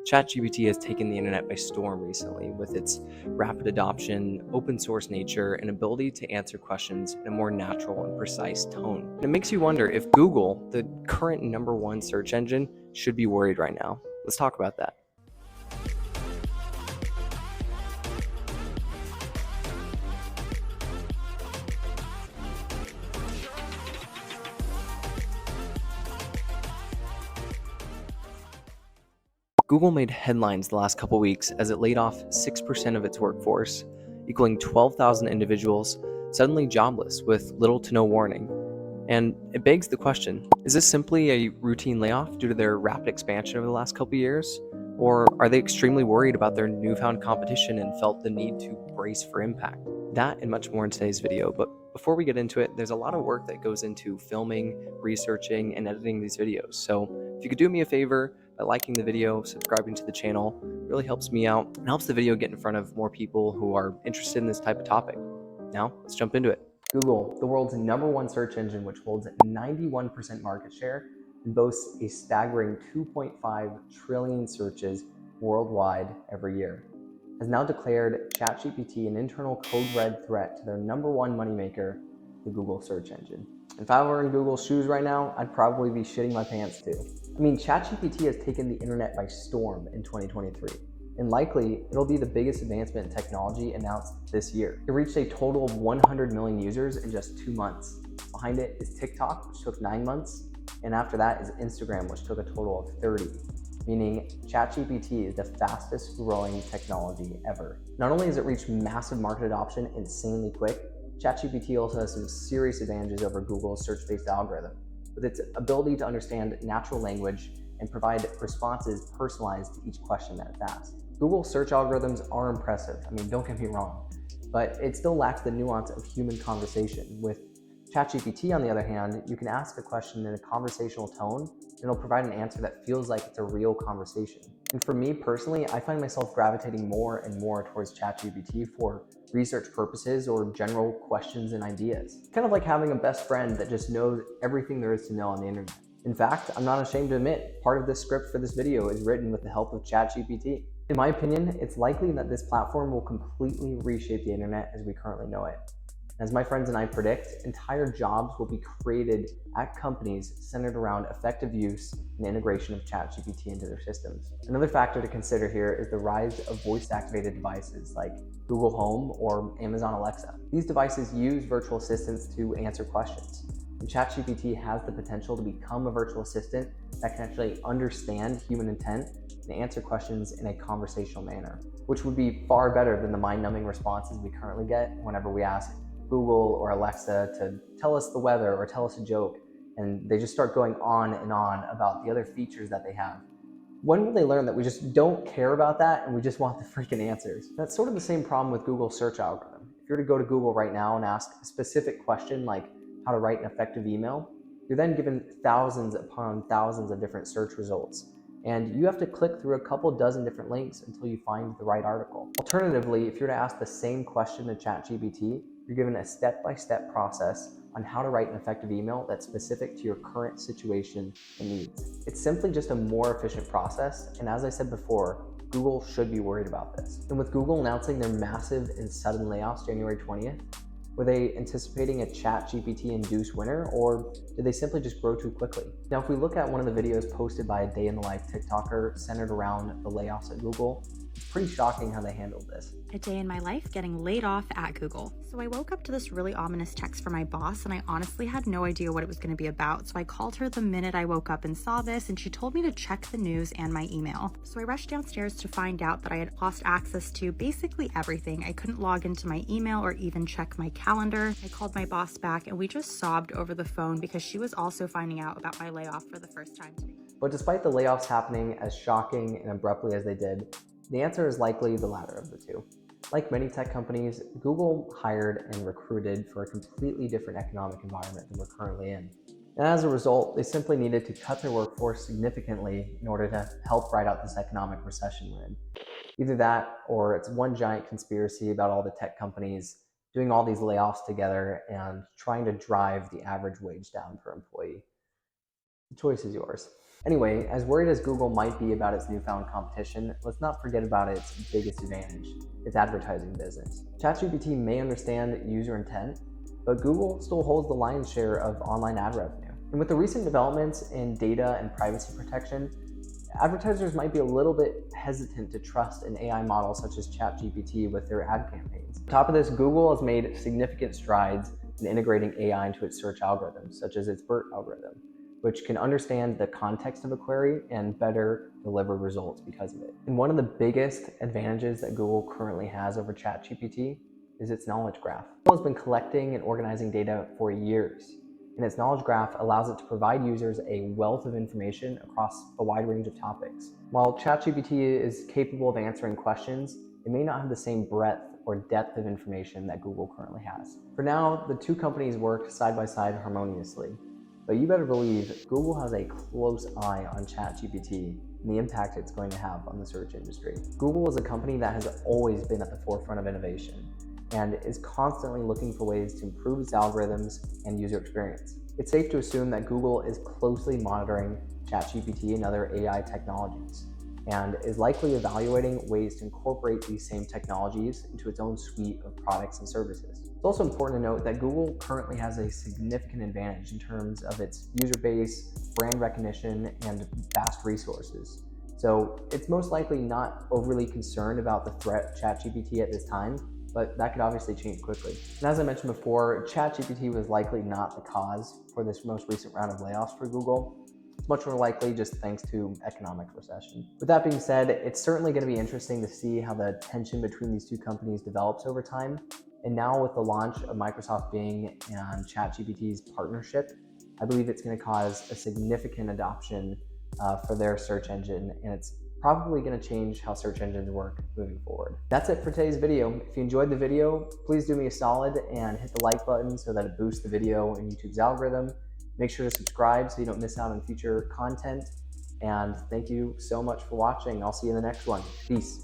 ChatGPT has taken the internet by storm recently with its rapid adoption, open source nature, and ability to answer questions in a more natural and precise tone. And it makes you wonder if Google, the current #1 search engine, should be worried right now. Let's talk about that. Google made headlines the last couple weeks as it laid off 6% of its workforce, equaling 12,000 individuals suddenly jobless with little to no warning. And it begs the question, is this simply a routine layoff due to their rapid expansion over the last couple years? Or are they extremely worried about their newfound competition and felt the need to brace for impact? That and much more in today's video, but before we get into it, there's a lot of work that goes into filming, researching, and editing these videos. So if you could do me a favor by liking the video, subscribing to the channel, it really helps me out and helps the video get in front of more people who are interested in this type of topic. Now, let's jump into it. Google, the world's #1 search engine, which holds 91% market share and boasts a staggering 2.5 trillion searches worldwide every year, has now declared ChatGPT an internal code red threat to their #1 moneymaker, the Google search engine. If I were in Google's shoes right now, I'd probably be shitting my pants too. I mean, ChatGPT has taken the internet by storm in 2023. And likely, it'll be the biggest advancement in technology announced this year. It reached a total of 100 million users in just 2 months. Behind it is TikTok, which took 9 months, and after that is Instagram, which took a total of 30, meaning ChatGPT is the fastest growing technology ever. Not only has it reached massive market adoption insanely quick, ChatGPT also has some serious advantages over Google's search-based algorithm, with its ability to understand natural language and provide responses personalized to each question that it's asked. Google search algorithms are impressive. I mean, don't get me wrong, but it still lacks the nuance of human conversation. With ChatGPT, on the other hand, you can ask a question in a conversational tone, and it'll provide an answer that feels like it's a real conversation. And for me personally, I find myself gravitating more and more towards ChatGPT for research purposes or general questions and ideas. It's kind of like having a best friend that just knows everything there is to know on the internet. In fact, I'm not ashamed to admit, part of the script for this video is written with the help of ChatGPT. In my opinion, it's likely that this platform will completely reshape the internet as we currently know it. As my friends and I predict, entire jobs will be created at companies centered around effective use and integration of ChatGPT into their systems. Another factor to consider here is the rise of voice-activated devices like Google Home or Amazon Alexa. These devices use virtual assistants to answer questions. And ChatGPT has the potential to become a virtual assistant that can actually understand human intent and answer questions in a conversational manner, which would be far better than the mind-numbing responses we currently get whenever we ask Google or Alexa to tell us the weather or tell us a joke, and they just start going on and on about the other features that they have. When will they learn that we just don't care about that and we just want the freaking answers? That's sort of the same problem with Google's search algorithm. If you were to go to Google right now and ask a specific question like how to write an effective email, you're then given thousands upon thousands of different search results. And you have to click through a couple dozen different links until you find the right article. Alternatively, if you're to ask the same question to ChatGPT, you're given a step-by-step process on how to write an effective email that's specific to your current situation and needs. It's simply just a more efficient process, and as I said before, Google should be worried about this. And with Google announcing their massive and sudden layoffs January 20th, were they anticipating a ChatGPT-induced winter, or did they simply just grow too quickly? Now, if we look at one of the videos posted by a day-in-the-life TikToker centered around the layoffs at Google, it's pretty shocking how they handled this. A day in my life getting laid off at Google. So I woke up to this really ominous text from my boss, and I honestly had no idea what it was going to be about. So I called her the minute I woke up and saw this, and she told me to check the news and my email. So I rushed downstairs to find out that I had lost access to basically everything. I couldn't log into my email or even check my calendar. I called my boss back, and we just sobbed over the phone because she was also finding out about my layoff for the first time today. But despite the layoffs happening as shocking and abruptly as they did, the answer is likely the latter of the two. Like many tech companies, Google hired and recruited for a completely different economic environment than we're currently in. And as a result, they simply needed to cut their workforce significantly in order to help ride out this economic recession we're in. Either that, or it's one giant conspiracy about all the tech companies doing all these layoffs together and trying to drive the average wage down per employee. The choice is yours. Anyway, as worried as Google might be about its newfound competition, let's not forget about its biggest advantage, its advertising business. ChatGPT may understand user intent, but Google still holds the lion's share of online ad revenue. And with the recent developments in data and privacy protection, advertisers might be a little bit hesitant to trust an AI model such as ChatGPT with their ad campaigns. On top of this, Google has made significant strides in integrating AI into its search algorithms, such as its BERT algorithm, which can understand the context of a query and better deliver results because of it. And one of the biggest advantages that Google currently has over ChatGPT is its knowledge graph. Google has been collecting and organizing data for years, and its knowledge graph allows it to provide users a wealth of information across a wide range of topics. While ChatGPT is capable of answering questions, it may not have the same breadth or depth of information that Google currently has. For now, the two companies work side by side harmoniously, but you better believe Google has a close eye on ChatGPT and the impact it's going to have on the search industry. Google is a company that has always been at the forefront of innovation and is constantly looking for ways to improve its algorithms and user experience. It's safe to assume that Google is closely monitoring ChatGPT and other AI technologies, and is likely evaluating ways to incorporate these same technologies into its own suite of products and services. It's also important to note that Google currently has a significant advantage in terms of its user base, brand recognition, and vast resources. So it's most likely not overly concerned about the threat ChatGPT at this time, but that could obviously change quickly. And as I mentioned before, ChatGPT was likely not the cause for this most recent round of layoffs for Google. It's much more likely just thanks to economic recession. With that being said, it's certainly going to be interesting to see how the tension between these two companies develops over time. And now with the launch of Microsoft Bing and ChatGPT's partnership, I believe it's going to cause a significant adoption for their search engine, and it's probably going to change how search engines work moving forward. That's it for today's video. If you enjoyed the video, please do me a solid and hit the like button so that it boosts the video in YouTube's algorithm. Make sure to subscribe so you don't miss out on future content. And thank you so much for watching. I'll see you in the next one. Peace.